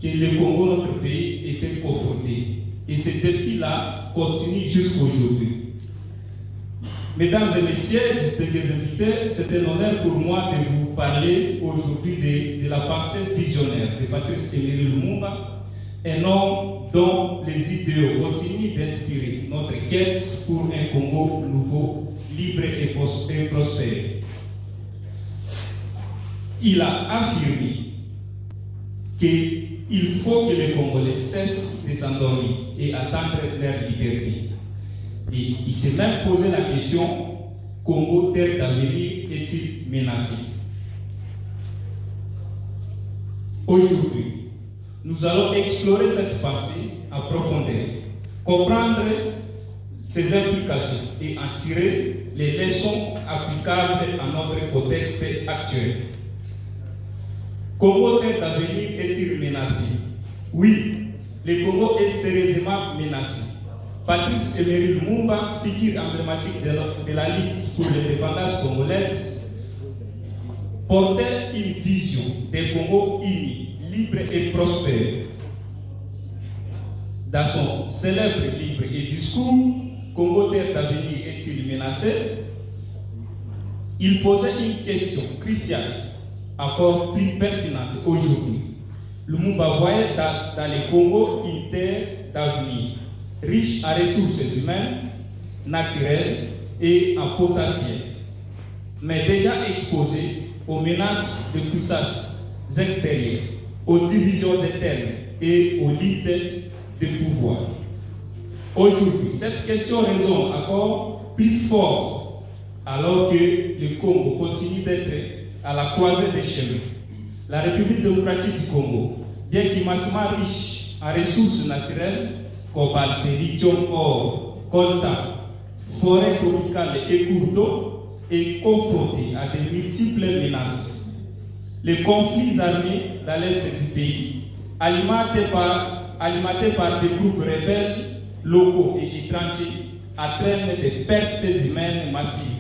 I: que le Congo, notre pays, était confronté. Et ces défis-là continuent jusqu'aujourd'hui. Mesdames et messieurs, distingués invités, c'est un honneur pour moi de vous parler aujourd'hui de la pensée visionnaire de Patrice Emery Lumumba, un homme dont les idéaux continuent d'inspirer notre quête pour un Congo nouveau, libre et prospère. Il a affirmé qu'il faut que les Congolais cessent de s'endormir et attendre leur liberté. Et il s'est même posé la question, Congo, terre d'avenir, est-il menacé? Aujourd'hui, nous allons explorer cette pensée en profondeur, comprendre ses implications et en tirer les leçons applicables à notre contexte actuel. Congo, terre d'avenir, est-il menacé? Oui, le Congo est sérieusement menacé. Patrice Emery Lumumba, figure emblématique de la lutte pour l'indépendance congolaise, portait une vision des Congo unis, libre et prospère. Dans son célèbre livre et discours, Congo terre d'avenir est-il menacé? Il posait une question cruciale, encore plus pertinente aujourd'hui. Lumumba voyait dans le Congo une terre d'avenir, riche en ressources humaines, naturelles et en potentiel, mais déjà exposée aux menaces de puissance extérieures, aux divisions internes et aux luttes de pouvoir. Aujourd'hui, cette question résonne encore plus fort alors que le Congo continue d'être à la croisée des chemins. La République démocratique du Congo, bien qu'immensément riche en ressources naturelles, cobalt, lithium, or, coltan, forêts tropicales et cours d'eau, est confrontée à de multiples menaces. Les conflits armés dans l'est du pays, alimentés par des groupes rebelles locaux et étrangers, entraînent des pertes humaines massives,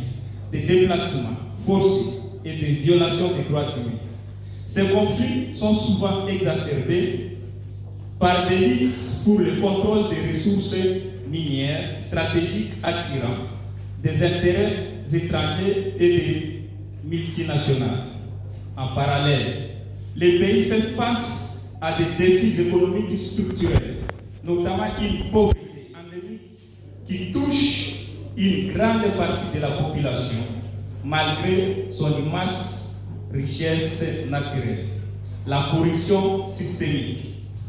I: des déplacements forcés et des violations des droits humains. Ces conflits sont souvent exacerbés par des luttes pour le contrôle des ressources minières stratégiques attirant des intérêts étrangers et des multinationales. En parallèle, le pays fait face à des défis économiques structurels, notamment une pauvreté endémique qui touche une grande partie de la population, malgré son immense richesse naturelle. La corruption systémique,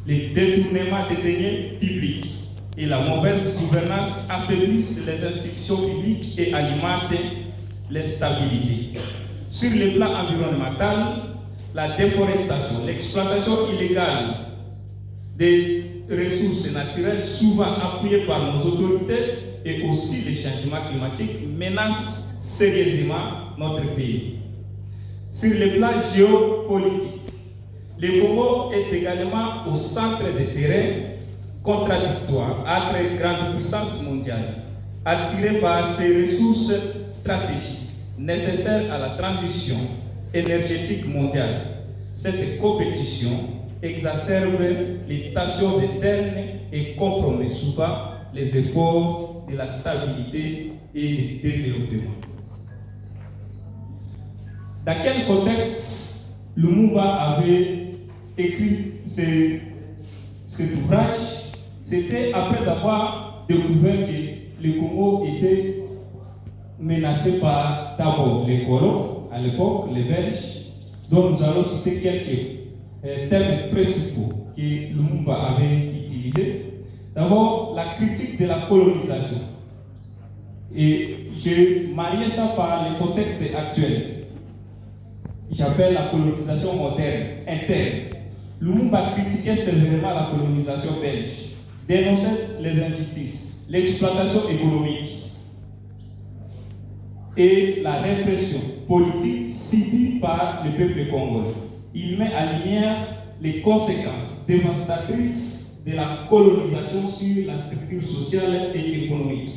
I: les détournements des deniers publics et la mauvaise gouvernance affaiblissent les institutions publiques et alimentent l'instabilité. Sur le plan environnemental, la déforestation, l'exploitation illégale des ressources naturelles, souvent appuyées par nos autorités, et aussi les changements climatiques menacent sérieusement notre pays. Sur le plan géopolitique, le Congo est également au centre des terrains contradictoires entre grandes puissances mondiales, attirées par ces ressources stratégiques nécessaires à la transition énergétique mondiale. Cette compétition exacerbe les tensions internes et compromet souvent les efforts de la stabilité et du développement. Dans quel contexte Lumumba avait écrit cet ouvrage? C'était après avoir découvert que le Congo était menacé par d'abord les colons, à l'époque les Belges, dont nous allons citer quelques termes principaux que Lumumba avait utilisés. D'abord, la critique de la colonisation. Et je marie ça par le contexte actuel. J'appelle la colonisation moderne, interne. Lumumba critiquait sévèrement la colonisation belge, dénonçait les injustices, l'exploitation économique et la répression politique subie par le peuple congolais. Il met en lumière les conséquences dévastatrices de la colonisation sur la structure sociale et économique.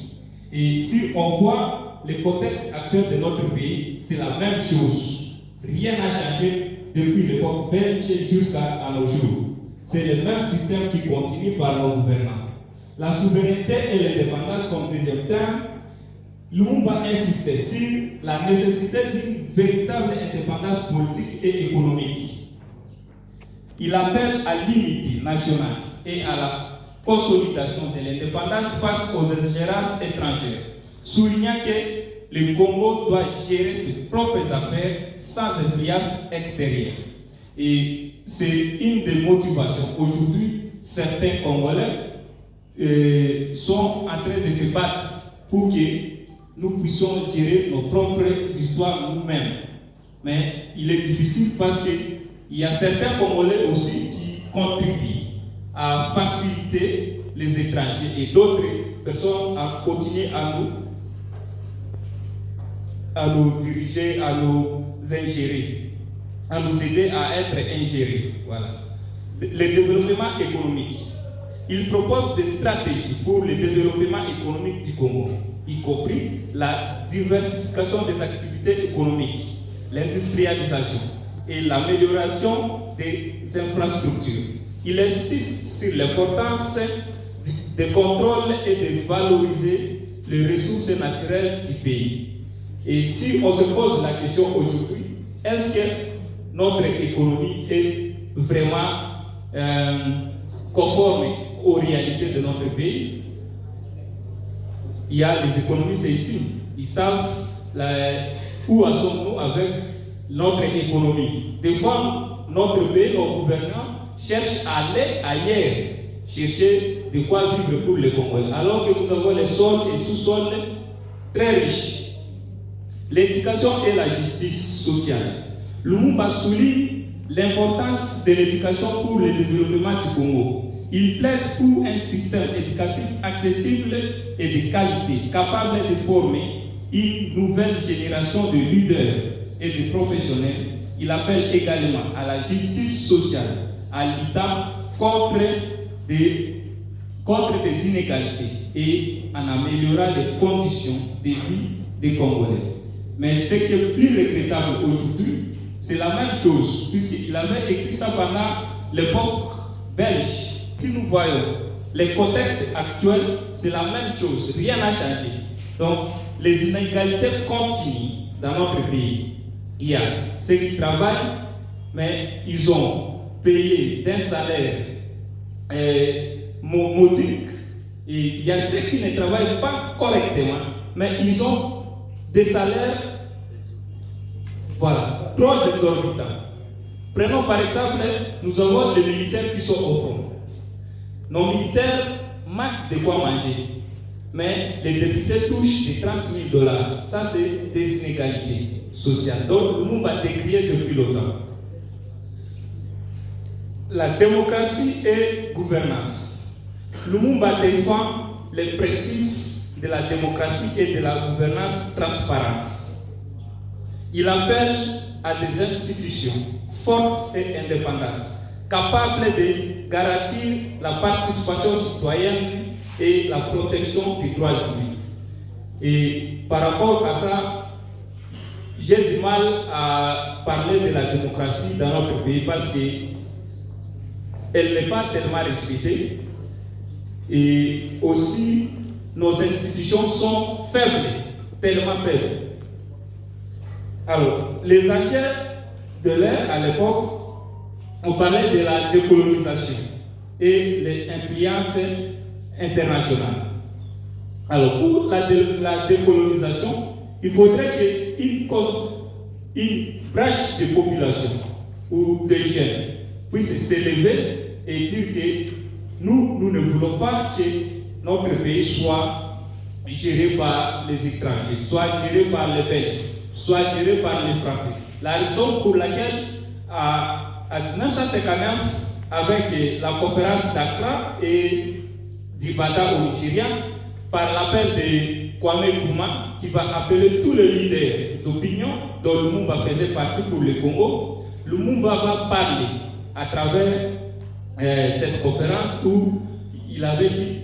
I: Et si on voit le contexte actuel de notre pays, c'est la même chose. Rien n'a changé depuis l'époque belge jusqu'à nos jours. C'est le même système qui continue par nos gouvernants. La souveraineté et l'indépendance comme deuxième terme, Lumumba insistait sur la nécessité d'une véritable indépendance politique et économique. Il appelle à l'unité nationale et à la consolidation de l'indépendance face aux ingérences étrangères, soulignant que le Congo doit gérer ses propres affaires sans influence extérieure. Et c'est une des motivations. Aujourd'hui, certains Congolais sont en train de se battre pour que nous puissions gérer nos propres histoires nous-mêmes. Mais il est difficile parce qu'il y a certains Congolais aussi qui contribuent à faciliter les étrangers et d'autres personnes à continuer à nous diriger, à nous ingérer, à nous aider à être ingérés. Voilà. Le développement économique. Il propose des stratégies pour le développement économique du Congo, y compris la diversification des activités économiques, l'industrialisation et l'amélioration des infrastructures. Il insiste sur l'importance de contrôle et de valoriser les ressources naturelles du pays. Et si on se pose la question aujourd'hui, est-ce que notre économie est vraiment conforme aux réalités de notre pays? Il y a les économistes ici, ils savent où en sommes-nous avec notre économie. Des fois, notre pays, nos gouvernants cherchent à aller ailleurs, chercher de quoi vivre pour les Congolais, alors que nous avons les sols et sous-sols très riches. L'éducation et la justice sociale. Lumumba souligne l'importance de l'éducation pour le développement du Congo. Il plaide pour un système éducatif accessible et de qualité, capable de former une nouvelle génération de leaders et de professionnels. Il appelle également à la justice sociale, à l'État contre des inégalités et en améliorant les conditions de vie des Congolais. Mais ce qui est plus regrettable aujourd'hui, c'est la même chose, puisqu'il avait écrit ça pendant l'époque belge. Si nous voyons les contextes actuels, c'est la même chose, rien n'a changé. Donc, les inégalités continuent dans notre pays. Il y a ceux qui travaillent, mais ils ont payé d'un salaire modique. Et il y a ceux qui ne travaillent pas correctement, mais ils ont des salaires, voilà, trop exorbitants. Prenons par exemple, nous avons des militaires qui sont au front. Nos militaires manquent de quoi manger, mais les députés touchent des $30 000. Ça, c'est des inégalités sociales. Donc, nous va décrier depuis longtemps. La démocratie et gouvernance. Lumumba défend les principes de la démocratie et de la gouvernance transparente. Il appelle à des institutions fortes et indépendantes, capables de garantir la participation citoyenne et la protection des droits humains. Et par rapport à ça, j'ai du mal à parler de la démocratie dans notre pays parce qu'elle n'est pas tellement respectée. Et aussi, nos institutions sont faibles, tellement faibles. Alors, les enjeux de l'ère à l'époque, on parlait de la décolonisation et les influences internationales. Alors, pour la décolonisation, il faudrait qu'une branche de population ou de jeunes puisse s'élever et dire que nous ne voulons pas que notre pays soit géré par les étrangers, soit géré par les Belges, soit géré par les Français. La raison pour laquelle, à 1959, avec la conférence d'Accra et d'Ibada au Nigeria, par l'appel de Kwame Nkrumah, qui va appeler tous les leaders d'opinion dont Lumumba faisait partie pour le Congo, Lumumba va parler à travers cette conférence où il avait dit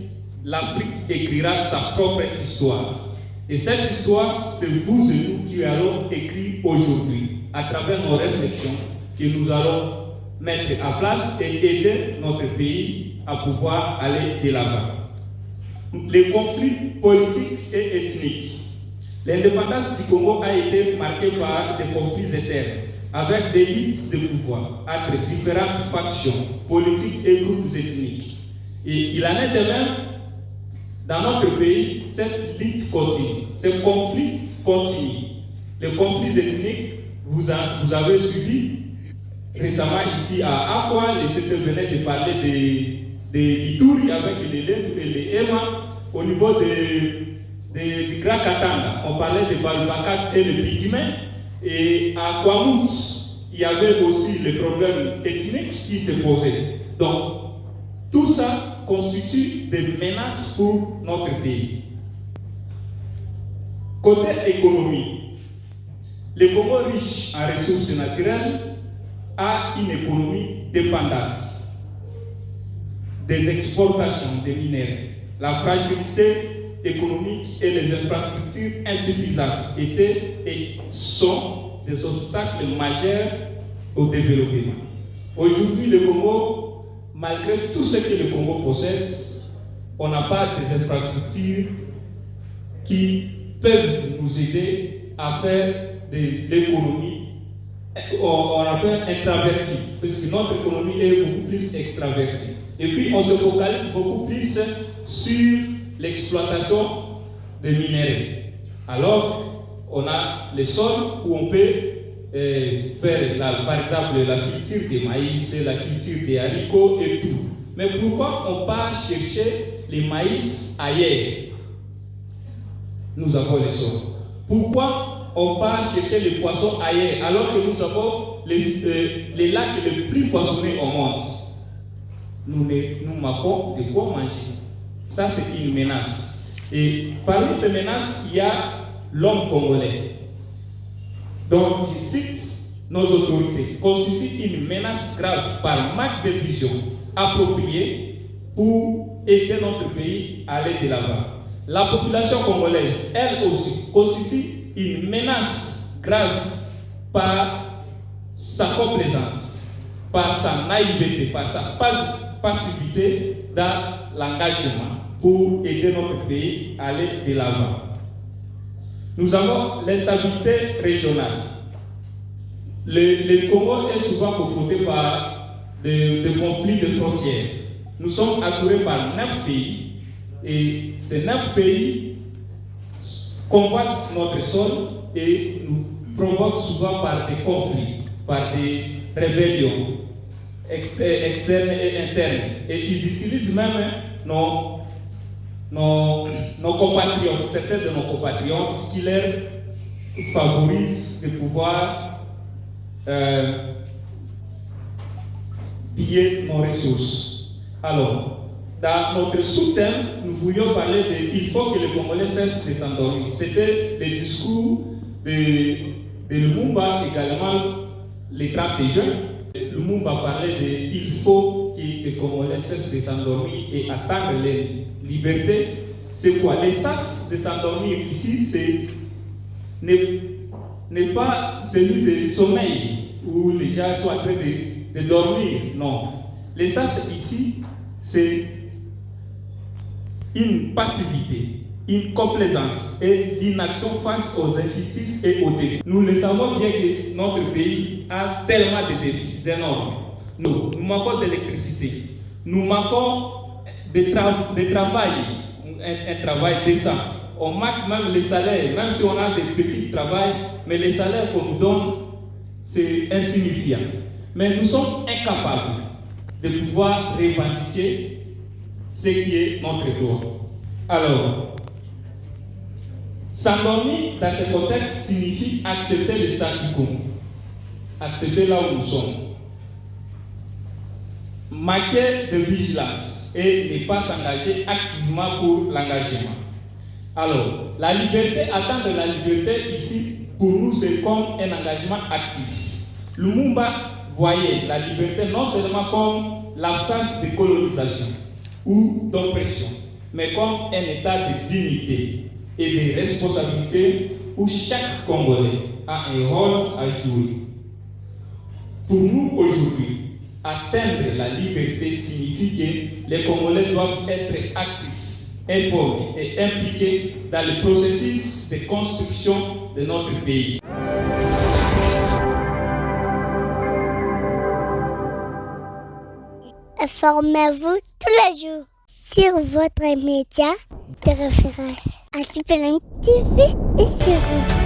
I: l'Afrique écrira sa propre histoire. Et cette histoire, c'est vous et nous qui allons écrire aujourd'hui, à travers nos réflexions, que nous allons mettre à place et aider notre pays à pouvoir aller de l'avant. Les conflits politiques et ethniques. L'indépendance du Congo a été marquée par des conflits internes, avec des listes de pouvoir entre différentes factions politiques et groupes ethniques. Et il en est de même dans notre pays, cette lutte continue, ce conflit continue. Les conflits ethniques, vous avez suivi récemment ici à Akwa, les secteurs venaient de parler de Ituri avec les Lendu et les Ema. Au niveau du Grand Katanga, on parlait de Balubakat et le Pygmée. Et à Kwamut, il y avait aussi les problèmes ethniques qui se posaient. Donc, tout ça constitue des menaces pour notre pays. Côté économie, le Congo riche en ressources naturelles a une économie dépendante des exportations des minéraux, la fragilité économique et les infrastructures insuffisantes étaient et sont des obstacles majeurs au développement. Aujourd'hui, le Congo, malgré tout ce que le Congo possède, on n'a pas des infrastructures qui peuvent nous aider à faire de l'économie, on appelle intravertie, puisque notre économie est beaucoup plus extravertie. Et puis on se focalise beaucoup plus sur l'exploitation des minéraux. Alors, on a les sols où on peut faire, par exemple, la culture des maïs, la culture des haricots et tout. Mais pourquoi on part chercher les maïs ailleurs? Nous avons les sols. Pourquoi on part chercher les poissons ailleurs alors que nous avons les lacs les plus poissonnés au monde? Nous manquons de quoi manger. Ça, c'est une menace. Et parmi ces menaces, il y a l'homme congolais. Donc, je cite nos autorités, constitue une menace grave par manque de vision appropriée pour aider notre pays à aller de l'avant. La population congolaise, elle aussi, constitue une menace grave par sa complaisance, par sa naïveté, par sa passivité dans l'engagement pour aider notre pays à aller de l'avant. Nous avons l'instabilité régionale. Le Congo est souvent confronté par des conflits de frontières. Nous sommes entourés par 9 pays et ces 9 pays convoitent notre sol et nous provoquent souvent par des conflits, par des rébellions externes et internes. Et ils utilisent même nos compatriotes, certains de nos compatriotes qui leur favorisent de pouvoir piller nos ressources. Alors, dans notre sous-thème, nous voulions parler de il faut que les Congolais cessent de s'endormir. C'était le discours de Lumumba, également les grands et jeunes. Lumumba parlait de il faut que les Congolais cessent de s'endormir et attendre les libertés. C'est quoi? L'essence de s'endormir ici, n'est pas celui du sommeil où les gens sont en train de dormir. Non. L'essence ici, c'est une passivité, une complaisance et l'inaction face aux injustices et aux défis. Nous le savons bien que notre pays a tellement de défis énormes. Nous manquons d'électricité, nous manquons de travail, un travail décent. On manque même les salaires, même si on a des petits travails, mais les salaires qu'on nous donne, c'est insignifiant. Mais nous sommes incapables de pouvoir revendiquer ce qui est notre droit. Alors, s'endormir dans ce contexte signifie accepter le statu quo, accepter là où nous sommes, manquer de vigilance et ne pas s'engager activement pour l'engagement. Alors, la liberté, attendre la liberté ici, pour nous, c'est comme un engagement actif. Lumumba voyait la liberté non seulement comme l'absence de colonisation ou d'oppression, mais comme un état de dignité et de responsabilité où chaque Congolais a un rôle à jouer. Pour nous, aujourd'hui, atteindre la liberté signifie que les Congolais doivent être actifs, informés et impliqués dans le processus de construction de notre pays.
A: Informez-vous tous les jours sur votre média de référence. ATPLM TV et sur vous.